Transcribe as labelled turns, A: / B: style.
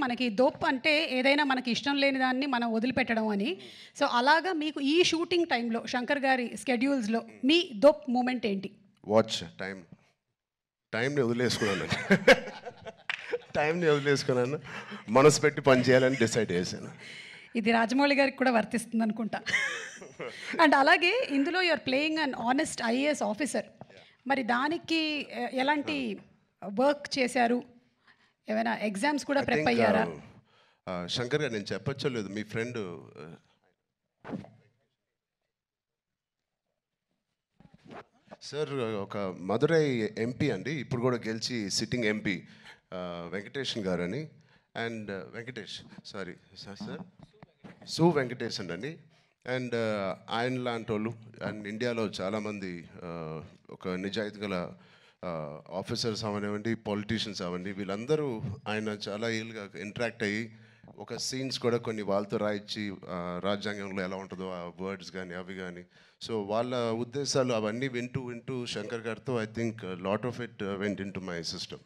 A: మనకి దోప్ అంటే ఏదైనా మనకి ఇష్టం లేని దాన్ని మనం వదిలిపెట్టడం అని. సో అలాగా మీకు ఈ షూటింగ్ టైంలో శంకర్ గారి స్కెడ్యూల్స్లో మీ దోప్ మూమెంట్ ఏంటి?
B: వాచ్ టైంని వదిలేసుకున్నాను. టైంని వదిలేసుకున్నాను, మనసు పెట్టి పని చేయాలని డిసైడ్ చేశాను.
A: ఇది రాజమౌళి గారికి కూడా వర్తిస్తుంది అనుకుంటా. అండ్ అలాగే ఇందులో you're playing an honest IAS officer. మరి దానికి ఎలాంటి వర్క్ చేశారు? ఏమైనా ఎగ్జామ్స్ కూడా ప్రిప్ అయ్యారా?
B: శంకర్ గారు, నేను చెప్పచ్చో లేదు, మీ ఫ్రెండ్ సార్ ఒక మదురై ఎంపీ అండి, ఇప్పుడు కూడా గెలిచి సిట్టింగ్ ఎంపీ, వెంకటేషన్ గారు అని. అండ్ వెంకటేష్, సారీ సార్, సు వెంకటేష్ అండి. అండ్ ఆయన లాంటి వాళ్ళు అండ్ ఇండియాలో చాలామంది ఒక నిజాయితీ గల ఆఫీసర్స్ అవనివ్వండి, పొలిటీషియన్స్ అవ్వండి, వీళ్ళందరూ ఆయన చాలా ఏళ్ళుగా ఇంటరాక్ట్ అయ్యి ఒక సీన్స్ కూడా కొన్ని వాళ్ళతో రాయించి రాజ్యాంగంలో ఎలా ఉంటుందో ఆ వర్డ్స్ కానీ అవి కానీ, సో వాళ్ళ ఉద్దేశాలు అవన్నీ వింటూ శంకర్ గారితో I think lot of it went in to my system.